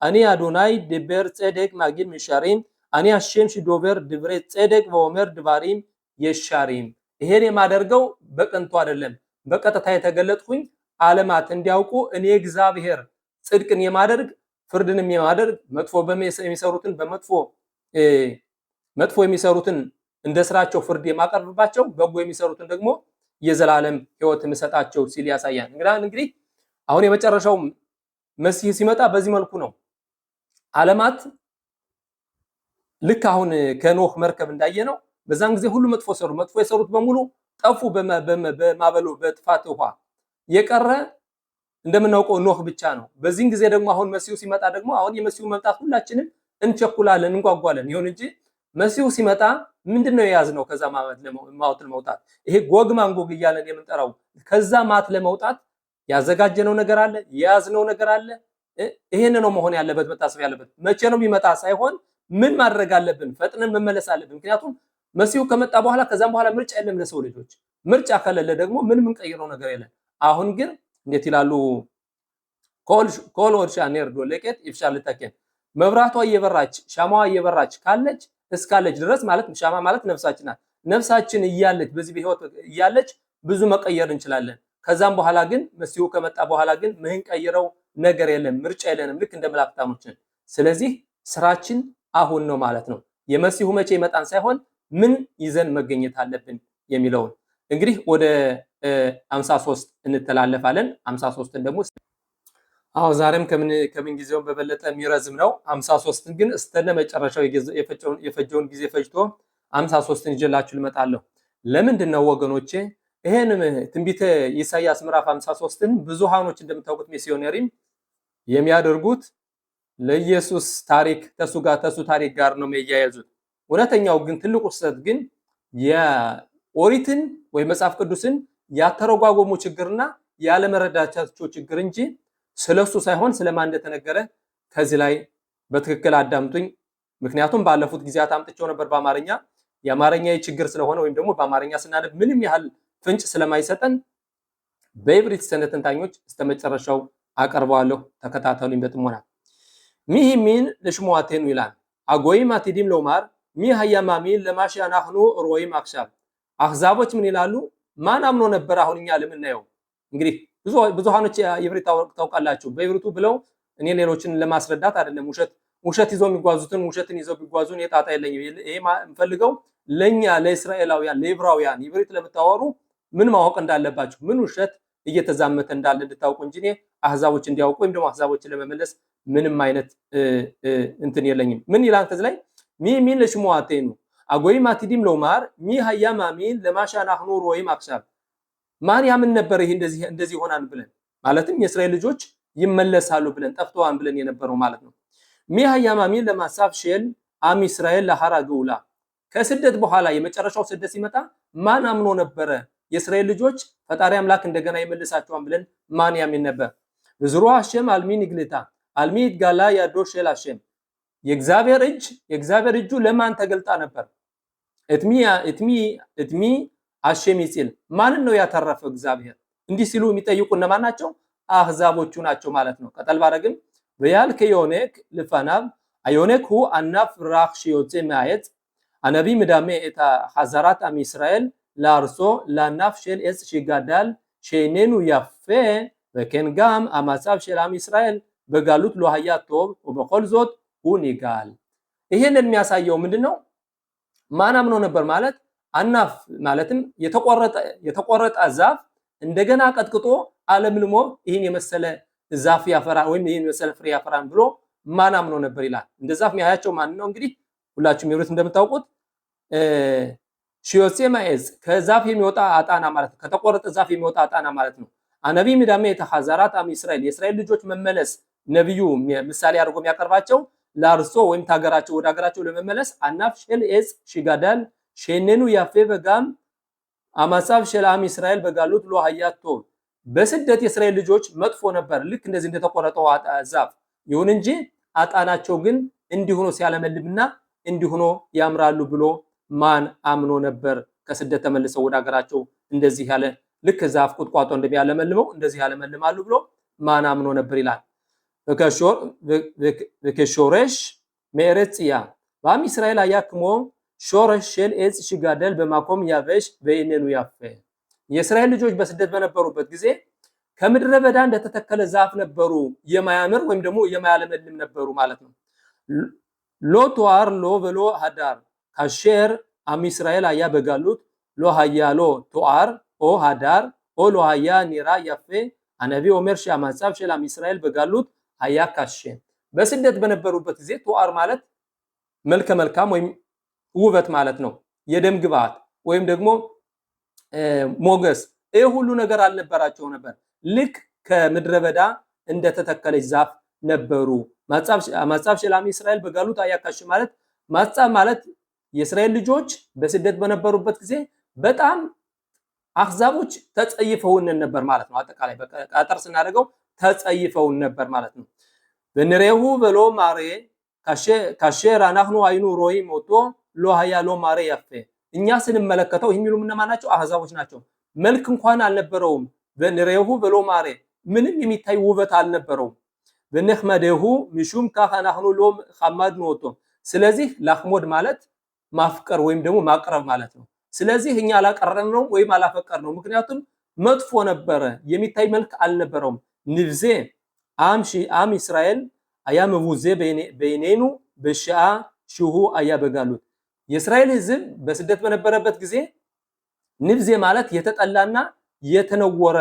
አኒ አዶናይ ድበር ጸደቅ ማጊድ ምሻሪም አኒ አሸም ሽዶቨር ድብረ ጸደቅ ወመር ድባሪም የሻሪም። ይሄን የማደርገው በቀንቱ አይደለም በቀጥታ የተገለጥኩኝ ዓለማት እንዲያውቁ እኔ እግዚአብሔር ጽድቅን የማደርግ ፍርድንም የማደርግ መጥፎ የሚሰሩትን መጥፎ የሚሰሩትን እንደ ስራቸው ፍርድ የማቀርብባቸው በጎ የሚሰሩትን ደግሞ የዘላለም ሕይወት የምሰጣቸው ሲል ያሳያል። እንግዲህ አሁን የመጨረሻው መሲህ ሲመጣ በዚህ መልኩ ነው። ዓለማት ልክ አሁን ከኖህ መርከብ እንዳየነው በዛን ጊዜ ሁሉ መጥፎ የሰሩት በሙሉ ጠፉ በማበሉ በጥፋት ውሃ የቀረ እንደምናውቀው ኖህ ብቻ ነው። በዚህን ጊዜ ደግሞ አሁን መሲሁ ሲመጣ ደግሞ አሁን የመሲሁ መምጣት ሁላችንም እንቸኩላለን እንጓጓለን። ይሁን እንጂ መሲሁ ሲመጣ ምንድነው የያዝነው? ከዛ ማት ለመውጣት ይሄ ጎግ ማንጎግ እያለን የምንጠራው ከዛ ማት ለመውጣት ያዘጋጀነው ነገር አለ፣ የያዝነው ነገር አለ። ይሄን ነው መሆን ያለበት፣ መታሰብ ያለበት። መቼ ነው የሚመጣ ሳይሆን ምን ማድረግ አለብን? ፈጥነን መመለስ አለብን። ምክንያቱም መሲሁ ከመጣ በኋላ ከዛም በኋላ ምርጫ የለም ለሰው ልጆች። ምርጫ ከሌለ ደግሞ ምን ቀይረው ነገር የለም። አሁን ግን እንዴት ይላሉ? ኮል ወርሻ ነርዶ ለቄት ይፍሻል ተከን መብራቷ እየበራች ሻማዋ እየበራች ካለች እስካለች ድረስ ማለት ሻማ ማለት ነፍሳችን ናት። ነፍሳችን እያለች በዚህ በህይወት እያለች ብዙ መቀየር እንችላለን። ከዛም በኋላ ግን መሲሁ ከመጣ በኋላ ግን ምን ቀይረው ነገር የለም፣ ምርጫ የለንም። ልክ እንደ መላእክታሞች ነን። ስለዚህ ስራችን አሁን ነው ማለት ነው። የመሲሁ መቼ ይመጣን ሳይሆን ምን ይዘን መገኘት አለብን የሚለውን እንግዲህ ወደ 53 እንተላለፋለን። 53ን ደግሞ አዎ ዛሬም ከምን ጊዜው በበለጠ የሚረዝም ነው። 53ን ግን እስተነ መጨረሻው የፈጀውን ጊዜ ፈጅቶ 53ን ይዤላችሁ ልመጣለሁ። ለምንድን ነው ወገኖቼ ይሄን ትንቢተ ኢሳይያስ ምዕራፍ 53ን ብዙሃኖች እንደምታውቁት ሚስዮነሪም የሚያደርጉት ለኢየሱስ ታሪክ ተሱ ታሪክ ጋር ነው የሚያያዙት። እውነተኛው ግን ትልቁ ስህተት ግን የኦሪትን ወይ መጽሐፍ ቅዱስን ያተረጓጎሙ ችግርና ያለመረዳታቸው ችግር እንጂ ስለሱ ሳይሆን ስለማን እንደተነገረ ከዚህ ላይ በትክክል አዳምጡኝ። ምክንያቱም ባለፉት ጊዜያት አምጥቼው ነበር በአማርኛ የአማርኛ ችግር ስለሆነ ወይም ደግሞ በአማርኛ ስናነብ ምንም ያህል ፍንጭ ስለማይሰጠን በዕብሪት ሰንበት ተንታኞች እስከመጨረሻው አቀርበዋለሁ። ተከታተሉኝ በጥሞና። ሚሂሚን ለሽሙአቴኑ ይላል አጎይም አትዲም ሎማር ሚሃያማሚን ለማሻናህኑ ሮይም አክሻብ አህዛቦች ምን ይላሉ? ማን አምኖ ነበር አሁን እኛ ለምናየው? እንግዲህ ብዙሃኖች ዕብሪት ታውቃላችሁ። በዕብሪቱ ብለው እኔ ሌሎችን ለማስረዳት አይደለም። ውሸት ይዘው የሚጓዙትን ውሸትን ይዘው ቢጓዙን የጣጣ የለኝም። ይሄ የምፈልገው ለኛ ለእስራኤላውያን ለዕብራውያን ዕብሪት ለምታወሩ ምን ማወቅ እንዳለባችሁ ምን ውሸት እየተዛመተ እንዳለ እንድታውቁ እንጂ እኔ አህዛቦች እንዲያውቁ ወይም ደግሞ አህዛቦችን ለመመለስ ምንም አይነት እንትን የለኝም። ምን ይላል ከዚህ ላይ ሚሚን ለሽሙአቴኑ አጎይም አትዲም ሎማር ሚሃያማሚን ለማሻናህኑ ሮይም አክሻብ ማን ያምን ነበር ይሄ እንደዚህ ይሆናል ብለን ማለትም የእስራኤል ልጆች ይመለሳሉ ብለን ጠፍተዋን ብለን የነበረው ማለት ነው። ሚሃያማሚን ለማሳፍ ሼል አም እስራኤል ለሐራ ገውላ ከስደት በኋላ የመጨረሻው ስደት ሲመጣ ማን አምኖ ነበረ የእስራኤል ልጆች ፈጣሪ አምላክ እንደገና ይመልሳቸዋል ብለን ማን ያምን ነበር? ብዝሩ አሸም አልሚን ይግልታ አልሚት ጋላ ያዶ ሼል አሸም የእግዚአብሔር እጁ ለማን ተገልጣ ነበር? እትሚ አሸም ይጽል ማን ነው ያተረፈው እግዚአብሔር? እንዲህ ሲሉ የሚጠይቁ እነማን ናቸው? አህዛቦቹ ናቸው ማለት ነው። ቀጠል ባረግም በያል ከዮኔክ ልፋናብ አዮኔክ ሁ አናፍ ራኽ ሽዮጼ ማየት አነቢ ምዳሜ እታ ሐዛራት አም እስራኤል ላርሶ ላናፍ ሼል ኤስ ሽጋዳል ሼኔኑ ያፈ በከንጋም አማሳብ ሼል አም እስራኤል በጋሉት ሎሃያ ቶብ ወበቆል ዞት ሁን ይጋል። ይሄንን የሚያሳየው ምንድነው? ማን አምኖ ነበር ማለት አናፍ ማለትም የተቆረጠ ዛፍ እንደገና ቀጥቅጦ አለምልሞ ይሄን የመሰለ ዛፍ ያፈራ ወይም ይሄን የመሰለ ፍሬ ያፈራን ብሎ ማን አምኖ ነበር ይላል። እንደ ዛፍ የሚያያቸው ማን ነው? እንግዲህ ሁላችሁም ይሩት እንደምታውቁት ሽዮሴ ማኤዝ ከዛፍ የሚወጣ አጣና ማለት ነው። ከተቆረጠ ዛፍ የሚወጣ አጣና ማለት ነው። አነቢ ምዳሜ የተሐዛራት አም እስራኤል የእስራኤል ልጆች መመለስ ነብዩ ምሳሌ አድርጎ የሚያቀርባቸው ላርሶ ወይም ታገራቸው ወደ ሀገራቸው ለመመለስ አናፍ ሼል ኤዝ ሽጋዳል ሼኔኑ ያፌ በጋም አማሳብ ሼል አም እስራኤል በጋሉት ሎሃያቶ በስደት የእስራኤል ልጆች መጥፎ ነበር ልክ እንደዚህ እንደተቆረጠው ዛፍ። ይሁን እንጂ አጣናቸው ግን እንዲሆኖ ሲያለመልምና እንዲሆኖ ያምራሉ ብሎ ማን አምኖ ነበር? ከስደት ተመልሰው ወደ ሀገራቸው እንደዚህ ያለ ልክ ዛፍ ቁጥቋጦ እንደሚያለመልመው እንደዚህ ያለመልማሉ ብሎ ማን አምኖ ነበር ይላል። በከሾረሽ መሬጽያ ባም እስራኤል አያክሞ ሾረሽ ሼል ኤጽ ሽጋደል በማቆም ያበሽ በእነኑ ያፈ የእስራኤል ልጆች በስደት በነበሩበት ጊዜ ከምድረ በዳ እንደተተከለ ዛፍ ነበሩ። የማያምር ወይም ደግሞ የማያለመልም ነበሩ ማለት ነው። ሎቷር ሎ በሎ ሃዳር ካሼር አም እስራኤል አያ በጋሉት ሎ ሃያሎ ቶአር ኦ ሃዳር ኦ ሎ ሃያ ኒራ ያፈ አነቢ ኦመር ሻማጻፍ ሸል አም እስራኤል በጋሉት ሃያ ካሼ በስደት በነበሩበት ጊዜ ቶአር ማለት መልከ መልካም ወይም ውበት ማለት ነው። የደም ግባት ወይም ደግሞ ሞገስ ይሄ ሁሉ ነገር አልነበራቸው ነበር። ልክ ከምድረ በዳ እንደተተከለች ዛፍ ነበሩ። ማጻፍ ሸላም እስራኤል በጋሉት አያካሽ ማለት ማጻፍ ማለት የእስራኤል ልጆች በስደት በነበሩበት ጊዜ በጣም አህዛቦች ተጸይፈውን ነበር ማለት ነው። አጠቃላይ በቀጠር ስናደርገው ተጸይፈውን ነበር ማለት ነው። በነሬሁ በሎ ማሬ ካሼራ ናህኑ አይኑ ሮይ ሞቶ ሎሃያ ሎ ማሬ ያፈ እኛ ስንመለከተው የሚሉ እነማን ናቸው? አህዛቦች ናቸው። መልክ እንኳን አልነበረውም። በነሬሁ በሎ ማሬ ምንም የሚታይ ውበት አልነበረውም። በነህመደሁ ምሹም ካህናህኑ ሎ ሐማድ ኖቶ ስለዚህ ላህሞድ ማለት ማፍቀር ወይም ደግሞ ማቅረብ ማለት ነው። ስለዚህ እኛ አላቀረብነው ወይም አላፈቀርነው ምክንያቱም መጥፎ ነበረ፣ የሚታይ መልክ አልነበረውም። ንብዜ አም እስራኤል አያም ውዜ በይኔኑ በሻ ሽሁ አያ በጋሉት የእስራኤል ሕዝብ በስደት በነበረበት ጊዜ ንብዜ ማለት የተጠላና የተነወረ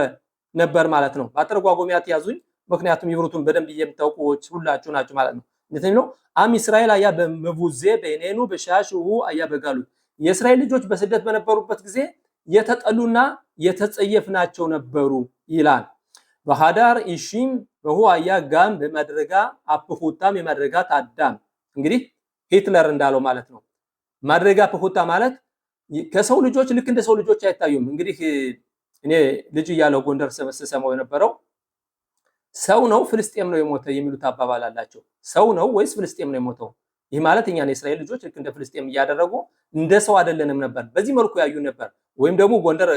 ነበር ማለት ነው። በአተረጓጎሚያት ያዙኝ ምክንያቱም ይብሩቱን በደንብ የምታውቁ ሁላችሁ ናችሁ ማለት ነው። እንዴት ነው አም እስራኤል አያ በመቡዜ በእኔኑ በሻሽሁ አያ በጋሉት የእስራኤል ልጆች በስደት በነበሩበት ጊዜ የተጠሉና የተጸየፍናቸው ነበሩ ይላል። በሃዳር ኢሺም በሁ አያ ጋም በማድረጋ አፕሁታም የማድረጋ ታዳም እንግዲህ ሂትለር እንዳለው ማለት ነው። ማድረጋ አፕሁታ ማለት ከሰው ልጆች ልክ እንደ ሰው ልጆች አይታዩም። እንግዲህ እኔ ልጅ እያለሁ ጎንደር ሰመሰሰመው የነበረው ሰው ነው ፍልስጤም ነው የሞተ የሚሉት አባባል አላቸው። ሰው ነው ወይስ ፍልስጤም ነው የሞተው? ይህ ማለት እኛ የእስራኤል ልጆች ልክ እንደ ፍልስጤም እያደረጉ እንደ ሰው አይደለንም ነበር። በዚህ መልኩ ያዩ ነበር። ወይም ደግሞ ጎንደር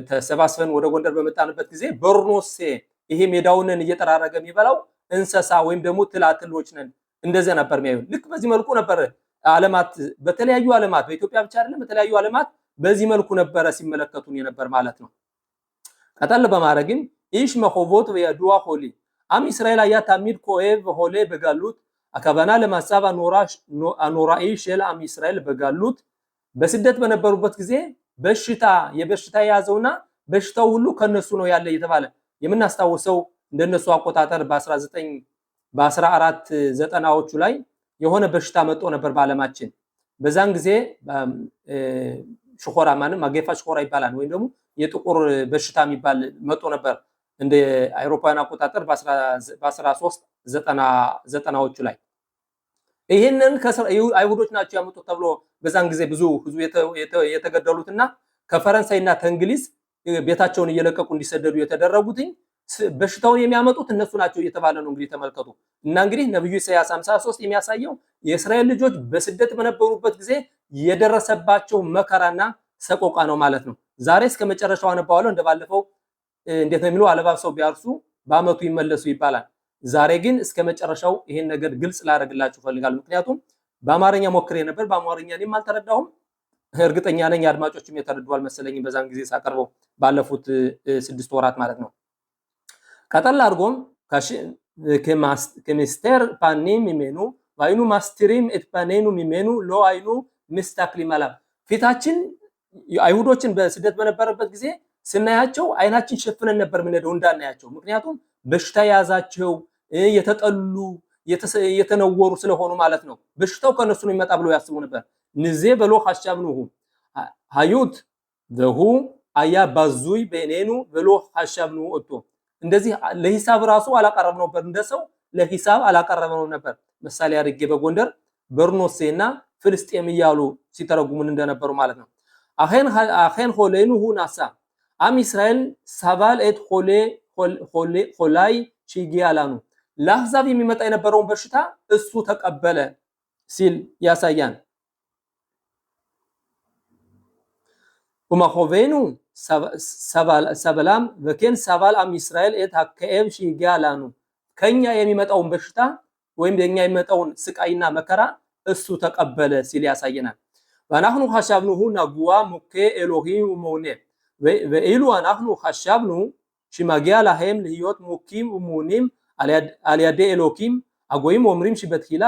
ተሰባስበን ወደ ጎንደር በመጣንበት ጊዜ በርኖሴ ይሄ ሜዳውንን እየጠራረገ የሚበላው እንሰሳ ወይም ደግሞ ትላትሎች ነን እንደዚያ ነበር የሚያዩን። ልክ በዚህ መልኩ ነበር ዓለማት በተለያዩ ዓለማት በኢትዮጵያ ብቻ አይደለም በተለያዩ ዓለማት በዚህ መልኩ ነበር ሲመለከቱን የነበር ማለት ነው። ቀጠል በማድረግም ኢሽ መሆቦት ወያዱዋ ሆሊ አም እስራኤል አያ ታሚድ ኮኤቭ ሆሌ በጋሉት አካባና ለማሳብ አኖራኢ ሸል አም እስራኤል በጋሉት በስደት በነበሩበት ጊዜ በሽታ የበሽታ የያዘውና በሽታው ሁሉ ከነሱ ነው ያለ የተባለ የምናስታውሰው እንደነሱ አቆጣጠር በ1490ዎቹ ላይ የሆነ በሽታ መጥቶ ነበር በአለማችን። በዛን ጊዜ ሽኮራ ማንም ማገፋ ሽኮራ ይባላል ወይም ደግሞ የጥቁር በሽታ የሚባል መጥቶ ነበር እንደ አውሮፓውያን አቆጣጠር በ1390ዎቹ ላይ። ይሄንን አይሁዶች ናቸው ያመጡት ተብሎ በዛን ጊዜ ብዙ ህዝብ የተገደሉትና ከፈረንሳይና ከእንግሊዝ ቤታቸውን እየለቀቁ እንዲሰደዱ የተደረጉትኝ በሽታውን የሚያመጡት እነሱ ናቸው እየተባለ ነው። እንግዲህ ተመልከቱ እና እንግዲህ ነብዩ ኢሳይያስ 53 የሚያሳየው የእስራኤል ልጆች በስደት በነበሩበት ጊዜ የደረሰባቸው መከራና ሰቆቃ ነው ማለት ነው። ዛሬ እስከ መጨረሻው አነባዋለሁ። እንደባለፈው እንዴት ነው የሚለው አለባብሰው ቢያርሱ በአመቱ ይመለሱ ይባላል። ዛሬ ግን እስከ መጨረሻው ይሄን ነገር ግልጽ ላደርግላችሁ ፈልጋለሁ። ምክንያቱም በአማርኛ ሞክሬ ነበር፣ በአማርኛ እኔም አልተረዳሁም። እርግጠኛ ነኝ አድማጮችም የተረዱዋል መሰለኝ በዛን ጊዜ ሳቀርበው ባለፉት 6 ወራት ማለት ነው። ቀጠል አድርጎም ከሚስተር ፓኒም ሚሜኑ ዋይኑ ማስትሪም ኤትፓኔኑ ሚሜኑ ሎ አይኑ ምስታክሊማላ ፊታችን አይሁዶችን በስደት በነበረበት ጊዜ ስናያቸው አይናችን ሸፍነን ነበር ምንሄደው እንዳናያቸው። ምክንያቱም በሽታ የያዛቸው የተጠሉ የተነወሩ ስለሆኑ ማለት ነው። በሽታው ከነሱ ነው የሚመጣ ብሎ ያስቡ ነበር። ንዜ በሎ ሐሻብኑሁ ሃዩት ዘሁ አያ ባዙይ በእኔኑ በሎ ሐሻብኑሁ እቶ እንደዚህ ለሂሳብ ራሱ አላቀረብነው ነበር። እንደሰው ለሂሳብ አላቀረብነው ነበር። ምሳሌ አድርጌ በጎንደር በርኖሴና ፍልስጤም እያሉ ሲተረጉሙን እንደነበሩ ማለት ነው። አኸን ሆሌኑሁ ናሳ አም እስራኤል ሳባል ኤት ሆላይ ሺጊያላኑ ለአሕዛብ የሚመጣ የነበረውን በሽታ እሱ ተቀበለ ሲል ያሳያን። ወማሆቬኑ ሰበላም ወከን ሳባል አም እስራኤል ኤት አከኤብ ሺጊያላኑ ከኛ የሚመጣውን በሽታ ወይም የኛ የሚመጣውን ስቃይና መከራ እሱ ተቀበለ ሲል ያሳየናል። ወናህኑ ሐሳብኑሁ ናጉዋ ሙኬ ኤሎሂም ወሞኔ ወኢሉ አናህኑ ሐሳብኑ ሽማጊያ ለሄም ለህይወት ሙኪም ወሙኒም አልያደ ኤሎኪም አጎይም ወምሪም ሽበትሂላ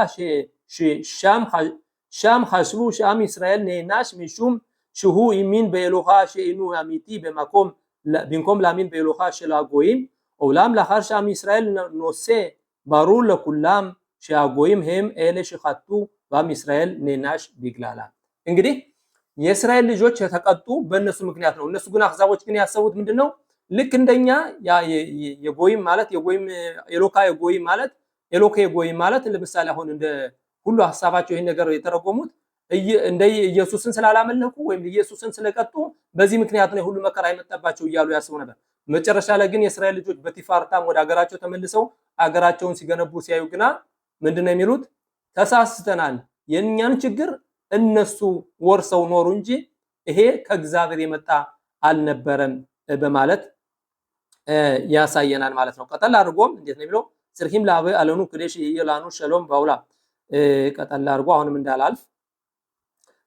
ሻም ሐስቡ ሻም እስራኤል ነናሽ ሚሹም ሽሁ ኢሚን በኤሎሃ ሸኢኑ አሚቲ በማኮም ቢንኮም ላሚን በኤሎሃ ሸላጎይም ኦላም ለሐር ሻም እስራኤል ኖሴ ባሩ ለኩላም ሻጎይም ሄም ኤለ ሽኻቱ ባም እስራኤል ነናሽ ቢግላላ። እንግዲህ የእስራኤል ልጆች የተቀጡ በእነሱ ምክንያት ነው። እነሱ ግን አሕዛቦች ግን ያሰቡት ምንድነው? ልክ እንደኛ የጎይም ማለት የጎይም ኤሎካ የጎይም ማለት ኤሎካ የጎይም ማለት ለምሳሌ አሁን እንደ ሁሉ ሐሳባቸው ይሄን ነገር የተረጎሙት እንደ ኢየሱስን ስላላመለኩ ወይም ኢየሱስን ስለቀጡ በዚህ ምክንያት ነው ሁሉ መከራ የመጣባቸው እያሉ ያስቡ ነበር። መጨረሻ ላይ ግን የእስራኤል ልጆች በቲፋርታም ወደ ሀገራቸው ተመልሰው ሀገራቸውን ሲገነቡ ሲያዩ ግና ምንድነው የሚሉት? ተሳስተናል፣ የኛን ችግር እነሱ ወርሰው ኖሩ እንጂ ይሄ ከእግዚአብሔር የመጣ አልነበረም በማለት ያሳየናል ማለት ነው። ቀጠል አድርጎም እንዴት ነው የሚለው? ስርሂም ላበ አለኑ ክዴሽ ይላኑ ሸሎም ባውላ ቀጠል አድርጎ አሁንም እንዳላልፍ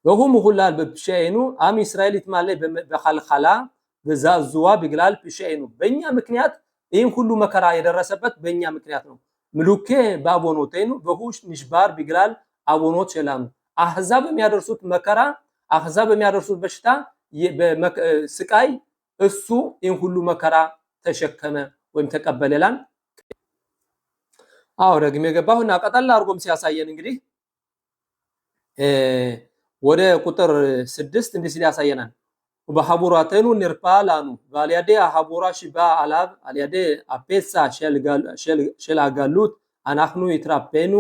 ወሁም ሁላል በብሻይኑ አም እስራኤል ይትማለ በኸልኸላ በዛዙዋ ቢግላል ብሻይኑ በእኛ ምክንያት ይህን ሁሉ መከራ የደረሰበት በእኛ ምክንያት ነው። ምሉኬ ባቦኖቴኑ በሁሽ ንሽባር ቢግላል አቦኖት ሸላኑ አሕዛብ የሚያደርሱት መከራ አሕዛብ የሚያደርሱት በሽታ ስቃይ እሱ ይህን ሁሉ መከራ ተሸከመ ወይም ተቀበለላን። አዎ ደግሜ ገባሁና ቀጠል አድርጎም ሲያሳየን እንግዲህ ወደ ቁጥር 6 እንዲህ ሲል ያሳየናል። በሐቡራተኑ ንርፓላኑ ቫሊያዴ ሐቡራ ሽባ አላብ አሊያዴ አፔሳ ሸልጋሉት አናህኑ ይትራፔኑ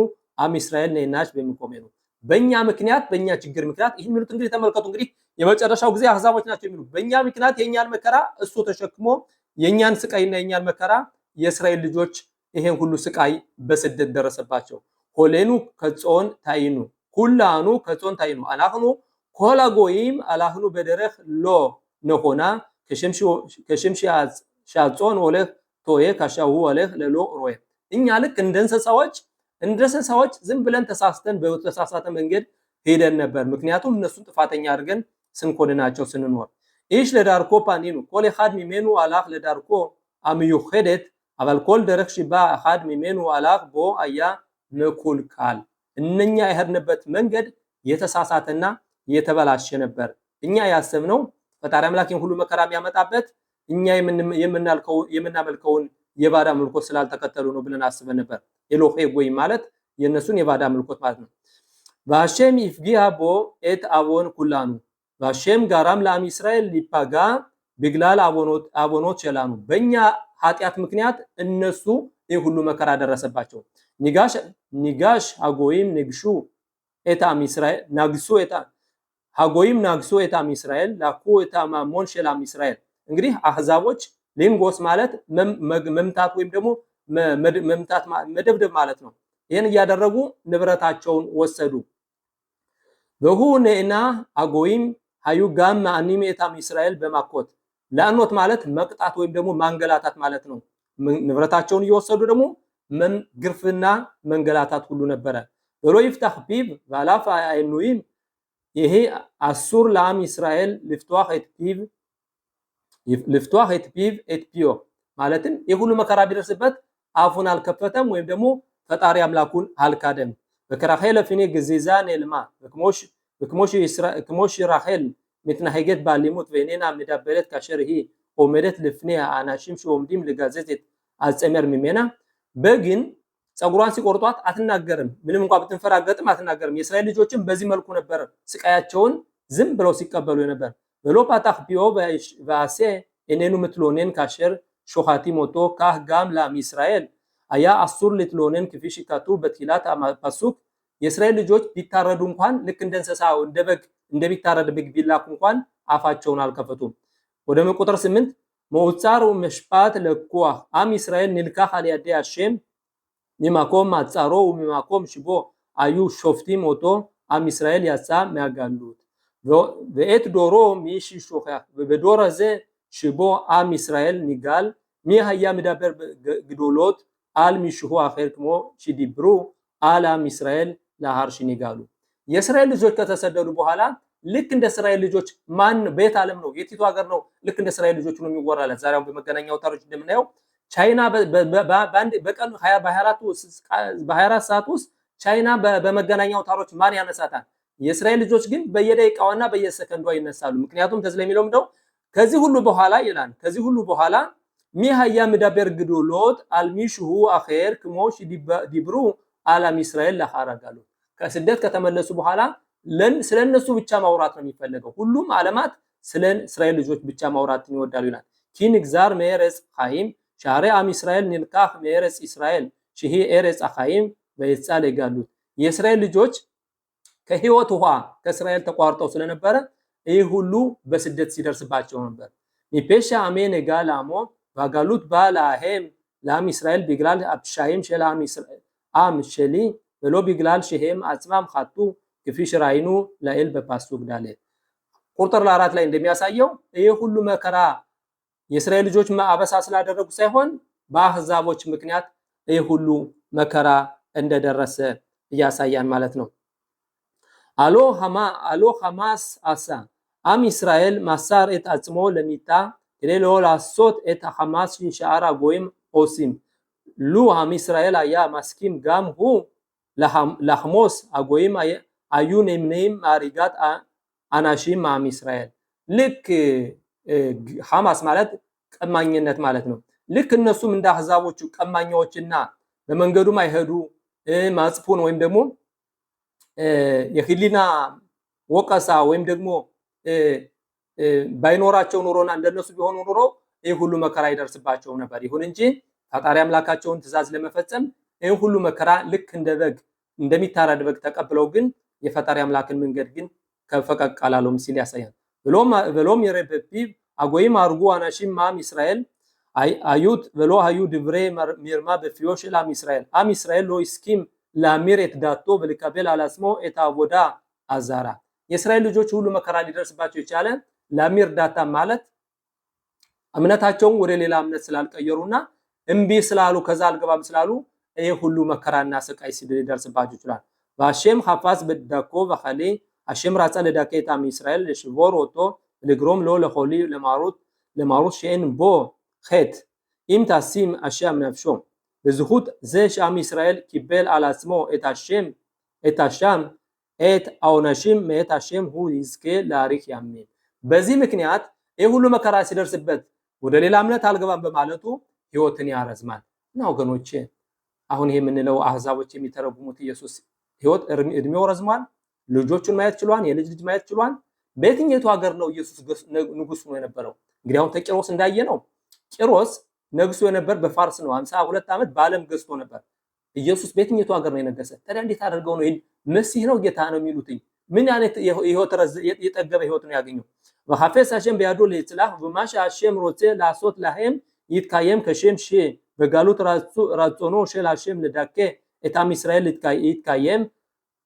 አም እስራኤል ነናች በሚቆሜኑ በእኛ ምክንያት በእኛ ችግር ምክንያት ይህን ሚሉት እንግዲህ ተመልከቱ። እንግዲህ የመጨረሻው ጊዜ አህዛቦች ናቸው የሚሉት በእኛ ምክንያት የኛን መከራ እሱ ተሸክሞ የኛን ስቃይና የኛን መከራ የእስራኤል ልጆች ይሄን ሁሉ ስቃይ በስደት ደረሰባቸው። ሆሌኑ ከጾን ታይኑ ኩላኑ ከጾን ታይኑ አናህኑ ኮላ ጎይም አላህኑ በደረህ ሎ ነሆና ከሽምሽ ሻጾን ወለህ ቶዬ ካሻው ወለህ ለሎ ሮዬ እኛ ልክ እንደ እንስሳዎች ዝም ብለን ተሳስተን በተሳሳተ መንገድ ሄደን ነበር። ምክንያቱም እነሱን ጥፋተኛ አድርገን ስንኮንናቸው ስንኖር ኢሽ ለዳርኮ ፓኒኑ ኮል ኻድ ሚሜኑ አላህ ለዳርኮ አምዩ ኸደት አባል ኮል ደረክ ሽባ ኻድ ሚሜኑ አላህ ቦ አያ መኩልካል እነኛ የሄድንበት መንገድ የተሳሳተና የተበላሸ ነበር። እኛ ያሰብነው ፈጣሪ አምላክን ሁሉ መከራ የሚያመጣበት እኛ የምናመልከውን የባዳ ምልኮት ስላልተከተሉ ነው ብለን አስበን ነበር። ኤሎሄ ጎይ ማለት የነሱን የባዳ ምልኮት ማለት ነው። ባሸም ይፍጊያ ቦ ኤት አቦን ኩላኑ ባሸም ጋራም ለአም እስራኤል ሊፓጋ ቢግላል አቦኖት ቸላኑ በእኛ ኃጢአት ምክንያት እነሱ ይህ ሁሉ መከራ ደረሰባቸው። ኒጋሽ አጎይም ንግሹ ኤታም እስራኤል ናግሱ ኤታ ሀጎይም ናግሱ ኤታም እስራኤል ላኩ ኤታማሞን ሸላም እስራኤል እንግዲህ አህዛቦች ሊንጎስ ማለት መምታት ወይም ደግሞ መምታት መደብደብ ማለት ነው። ይሄን እያደረጉ ንብረታቸውን ወሰዱ። በሁነና አጎይም ሃዩ ጋም ማኒም ኤታም እስራኤል በማኮት ለአኖት ማለት መቅጣት ወይም ደግሞ ማንገላታት ማለት ነው። ንብረታቸውን እየወሰዱ ደግሞ ግርፍና መንገላታት ሁሉ ነበረ። ወሎ ይፍታህ ቢብ ባላፍ አይኑይም ይሄ አሱር ለአም እስራኤል ልፍቷህ ኤትፒቭ ኤትፒዮ ማለትም የሁሉ መከራ ቢደርስበት አፉን አልከፈተም ወይም ደግሞ ፈጣሪ አምላኩን አልካደም። በከራኸለ ፍኔ ግዚዛ ነልማ በክሞሽ ራኸል ምትናሄገት ባሊሙት ወይኔና መዳበረት ካሸርሂ ኦመደት ልፍኔ አናሽም ሾምዲም ለጋዜት አጸመር ሚሜና በግን ጸጉሯን ሲቆርጧት አትናገርም። ምንም እንኳን ብትንፈራገጥም አትናገርም። የእስራኤል ልጆችም በዚህ መልኩ ነበር ስቃያቸውን ዝም ብለው ሲቀበሉ ነበር። በሎፓታህ ቢዮ ባሴ እኔኑ ምትሎኔን ካሸር ሾሃቲ ሞቶ ካህ ጋም ላም እስራኤል አያ አሱር ልትሎኔን ክፊሽ ካቱ በትላት ፓሱክ የእስራኤል ልጆች ቢታረዱ እንኳን ልክ እንደ እንስሳ እንደ በግ እንደቢታረድ በግ ቢላኩ እንኳን አፋቸውን አልከፈቱም። ወደ ቁጥር 8 መውጻሩ መሽፓት ለኩዋ አም እስራኤል ንልካህ አልያደ አሸም ሚማኮም አጻሮ ሚማኮም ሽቦ አዩ ሾፍቲ ሞቶ አም እስራኤል ያሳ ሚያጋሉት በኤት ዶሮ ሚሽ ሾኻ በዶሮ ዘ ሽቦ አም እስራኤል ኒጋል ሚሃያ ምዳበር ግዶሎት አል ሚሽሁ አኺር ከሞ ሲዲብሩ አላም እስራኤል ለሃርሽ ኒጋሉ የእስራኤል ልጆች ከተሰደዱ በኋላ ልክ እንደ እስራኤል ልጆች ማን ቤት ዓለም ነው የቲቱ ሀገር ነው ልክ እንደ እስራኤል ልጆች ነው የሚወራለት። ዛሬው በመገናኛ አውታሮች እንደምናየው ቻይና በቀን 24 ሰዓት ውስጥ ቻይና በመገናኛ አውታሮች ማን ያነሳታል? የእስራኤል ልጆች ግን በየደቂቃውና በየሰከንዷ ይነሳሉ። ምክንያቱም ተዝለ የሚለው ምንድነው? ከዚህ ሁሉ በኋላ ይላል ከዚህ ሁሉ በኋላ ሚሃያ ምዳበር ግዶሎት አልሚሽሁ አኺር ከሞሽ ዲብሩ አላም እስራኤል ለሐራጋሉ ከስደት ከተመለሱ በኋላ ስለነሱ ብቻ ማውራት ነው የሚፈልገው። ሁሉም ዓለማት ስለ እስራኤል ልጆች ብቻ ማውራት ይወዳሉ ይላል። ኪን ግዛር መረጽ ኻይም ሻሪ አም እስራኤል ንልካህ መረጽ እስራኤል ሺሂ ኤረጽ ኻይም በይጻል ይጋሉት የእስራኤል ልጆች ከህይወት ውሃ ከእስራኤል ተቋርጠው ስለነበረ ይህ ሁሉ በስደት ሲደርስባቸው ነበር። ኒፔሻ አሜን ጋላሞ ባጋሉት ባላሄም ላም እስራኤል ቢግላል አብሻይም ሸላም እስራኤል አም ሸሊ ወሎ ቢግላል ሸሄም አጽማም ኻቱ ክፊሽ ራይኑ ለኤል በፓስቱክ ዳለ ቁጥር 4 ላይ እንደሚያሳየው ይህ ሁሉ መከራ የእስራኤል ልጆች አበሳ ስላደረጉ ሳይሆን በአህዛቦች ምክንያት ይህ ሁሉ መከራ እንደደረሰ ያሳያን ማለት ነው። አሎ ሐማስ አሳ አም እስራኤል ማሳር ኤት አጽሞ ለሚታ ለሎ ላሶት ኤት ሐማስ ሻራ ጎይም ኦሲም ሉ አም እስራኤል አያ ማስኪም ጋም ሁ ለሐሞስ አጎይም አዩን ኤምኔም አሪጋት አናሺም አም እስራኤል ልክ ሐማስ ማለት ቀማኝነት ማለት ነው። ልክ እነሱም እንደ አህዛቦቹ ቀማኛዎችና በመንገዱም አይሄዱ ማጽፉን ወይም ደግሞ የህሊና ወቀሳ ወይም ደግሞ ባይኖራቸው ኑሮና እንደነሱ ቢሆኑ ኑሮ ይህ ሁሉ መከራ ይደርስባቸው ነበር። ይሁን እንጂ ፈጣሪ አምላካቸውን ትእዛዝ ለመፈጸም ይህ ሁሉ መከራ ልክ እንደ በግ እንደሚታረድ በግ ተቀብለው ግን የፈጣሪ አምላክን መንገድ ግን ከፈቀቅ አላሉም ሲል ያሳያል። ብሎም የረበፒ አጎይም አርጉ አናሺም ማም እስራኤል አዩት ብሎ አዩ ድብሬ ሚርማ በፊዮሽ ላም እስራኤል አም እስራኤል ሎ ስኪም ላሚር etdato በልካቤል አላስሞ ኤታቦዳ አዛራ የእስራኤል ልጆች ሁሉ መከራ ሊደርስባቸው የቻለ ላሚር ዳታ ማለት እምነታቸውን ወደ ሌላ እምነት ስላልቀየሩና እምቢ ስላሉ ከዛ አልገባም ስላሉ ይሄ ሁሉ መከራና ስቃይ ሲደርስባቸው ይችላል። ባሸም ሐፋስ በዳኮ በኸሊ አሸም ራጻ ለዳከታ እስራኤል ለሽቦር ወቶ ለግሮም ሎ ለሆሊ ለማሩት ሸን ቦ ኸት ኢምታሲም አሻም ነፍሾ በዝሁት ዘሽ አም እስራኤል ኪቤል አላስሞ ኤታሻም ኤት አውናሽም መታሽም ሁ ይስከ ላሪክ ያሚን በዚህ ምክንያት ይሄ ሁሉ መከራ ሲደርስበት ወደ ሌላ እምነት አልገባም በማለቱ ህይወትን ያረዝማል። እና ወገኖቼ አሁን ይሄ የምንለው አህዛቦች የሚተረጉሙት ኢየሱስ ህይወት እድሜው ረዝሟል፣ ልጆቹን ማየት ችሏል፣ የልጅ ልጅ ማየት ችሏል። በየትኛው ሀገር ነው ኢየሱስ ንጉስ ነው የነበረው? እንግዲህ አሁን ተቂሮስ እንዳየ ነው ቂሮስ ነግሶ የነበር በፋርስ ነው 52 ዓመት በአለም ገዝቶ ነበር። ኢየሱስ በየትኛው ሀገር ነው የነገሰ? ታዲያ እንዴት አድርገው ነው ይሄን መሲህ ነው ጌታ ነው የሚሉት? ምን አይነት ህይወት የጠገበ ህይወት ነው ያገኘው? ወሐፈስ አሸም ቢያዶ ለይጽላህ ወማሻ አሸም ሮቴ ላሶት ለሄም ይትካየም ከሸም ሺ በጋሉት ራጾኖ ሸል አሸም ለዳከ ኤታም እስራኤል ይትካየም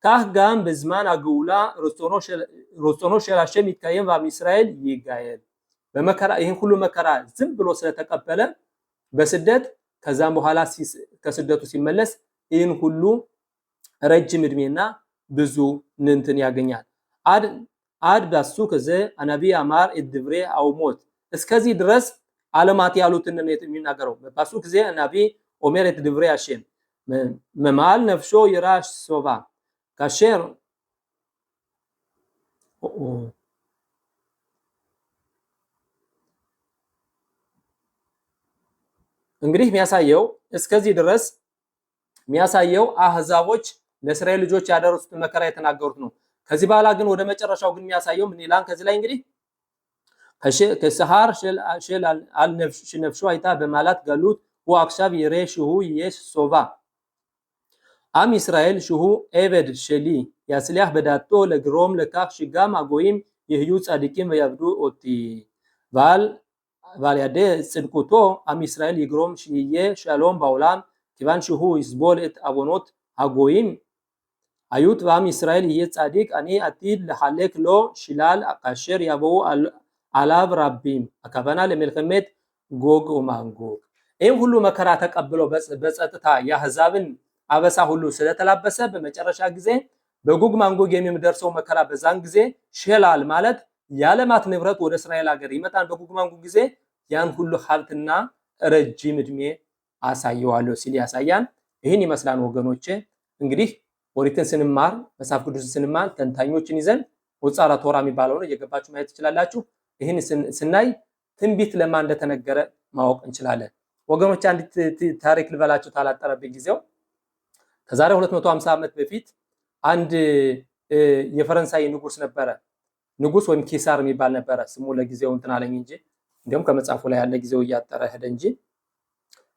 ካህ ጋም በዝማን አገውላ ሮጾኖ ሸል አሸም ይትካየም ባም እስራኤል ይጋየል በመከራ ይሄን ሁሉ መከራ ዝም ብሎ ስለተቀበለ በስደት ከዛም በኋላ ከስደቱ ሲመለስ ይሄን ሁሉ ረጅም እድሜና ብዙ እንትን ያገኛል። አድ ባሱ ከዘ አናቢ አማር እድብሬ አውሞት እስከዚህ ድረስ ዓለማት ያሉትን ነው የሚናገረው። ባሱ ከዘ አናቢ ኦሜር እድብሬ አሸም መማል ነፍሾ ይራሽ ሶባ ካሸር እንግዲህ የሚያሳየው እስከዚህ ድረስ የሚያሳየው አህዛቦች ለእስራኤል ልጆች ያደረሱት መከራ የተናገሩት ነው። ከዚህ በኋላ ግን ወደ መጨረሻው ግን የሚያሳየው ምን ይላል? ከዚህ ላይ እንግዲህ ከሰሃር ሸል ነፍሹ አይታ በማላት ገሉት ወአክሻብ ይሬሽሁ ይሽ ሶባ አም እስራኤል ሽሁ ኤበድ ሸሊ ያስሊህ በዳቶ ለግሮም ለካፍ ሽጋም አጎይም ይህዩ ጻድቂም ያብዱ ኦቲ ባል ያደ ጽድቁቶ አም እስራኤል ይግሮም ሽዬ ሻሎም ባውላም ኪባን ሽሁ ይስቦል እት አቦኖት አጎይም አዩት ባም እስራኤል ይጻድቅ አኒ አቲድ ለሐለክ ሎ ሽላል አቃሸር ያበው አላብ ራቢም አካባና ለመልከመት ጎግ ወማንጎግ ይሄን ሁሉ መከራ ተቀብሎ በጸጥታ ያህዛብን አበሳ ሁሉ ስለተላበሰ በመጨረሻ ጊዜ በጎግ ማንጎግ የሚደርሰው መከራ በዛን ጊዜ ሸላል ማለት ያለማት ንብረት ወደ እስራኤል ሀገር ይመጣን በጎግ ማንጎግ ጊዜ ያን ሁሉ ሀብትና ረጅም እድሜ አሳየዋለሁ ሲል ያሳያን። ይህን ይመስላል ወገኖቼ። እንግዲህ ኦሪትን ስንማር መጽሐፍ ቅዱስን ስንማር ተንታኞችን ይዘን ወጻራ ቶራ የሚባለው ነው እየገባችሁ ማየት ትችላላችሁ። ይህን ስናይ ትንቢት ለማን እንደተነገረ ማወቅ እንችላለን ወገኖቼ። አንድ ታሪክ ልበላችሁ ታላጠረብኝ ጊዜው ከዛሬ 250 ዓመት በፊት አንድ የፈረንሳይ ንጉስ ነበረ። ንጉስ ወይም ኪሳር የሚባል ነበረ። ስሙ ለጊዜው እንትን አለኝ እንጂ እንደውም ከመጽሐፉ ላይ ያለ ጊዜው እያጠረ ሄደ እንጂ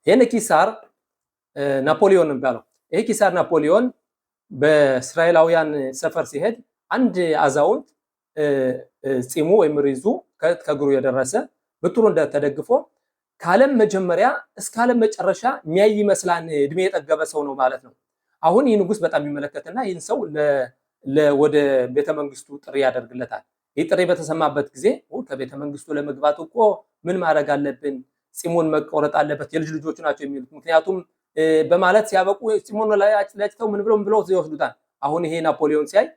ይሄን ኪሳር ናፖሊዮን የሚባለው ይሄ ኪሳር ናፖሊዮን በእስራኤላውያን ሰፈር ሲሄድ አንድ አዛውንት ጺሙ ወይም ሪዙ ከግሩ የደረሰ በጥሩ እንደተደግፎ ካለም መጀመሪያ እስከ ዓለም መጨረሻ የሚያይ ይመስላል እድሜ የጠገበ ሰው ነው ማለት ነው። አሁን ይህ ንጉስ በጣም ይመለከትና ይህን ሰው ወደ ቤተመንግስቱ ጥሪ ያደርግለታል። ይህ ጥሪ በተሰማበት ጊዜ ከቤተመንግስቱ ለመግባት እኮ ምን ማድረግ አለብን? ጺሙን መቆረጥ አለበት፣ የልጅ ልጆቹ ናቸው የሚሉት ምክንያቱም በማለት ሲያበቁ ጺሙን ላይ አጭላጭተው ምን ብለው ይወስዱታል። አሁን ይሄ ናፖሊዮን ሲያይ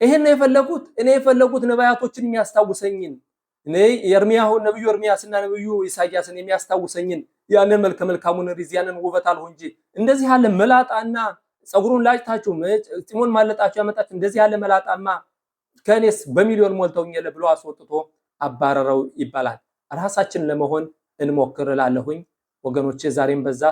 ይሄን ነው የፈለጉት፣ እኔ የፈለጉት ነቢያቶችን የሚያስታውሰኝን ነብዩ ኤርሚያስና ነብዩ ኢሳያስን የሚያስታውሰኝን ያንን መልከ መልካሙን ሪዝ ያንን ውበት አልሆ እንጂ እንደዚህ ያለ መላጣና ጸጉሩን ላጭታችሁ ጺሙን ማለጣችሁ ያመጣችሁ እንደዚህ ያለ መላጣማ ከኔስ በሚሊዮን ሞልተውኛል ብሎ አስወጥቶ አባረረው ይባላል። ራሳችን ለመሆን እንሞክር እላለሁኝ ወገኖቼ። ዛሬም በዛ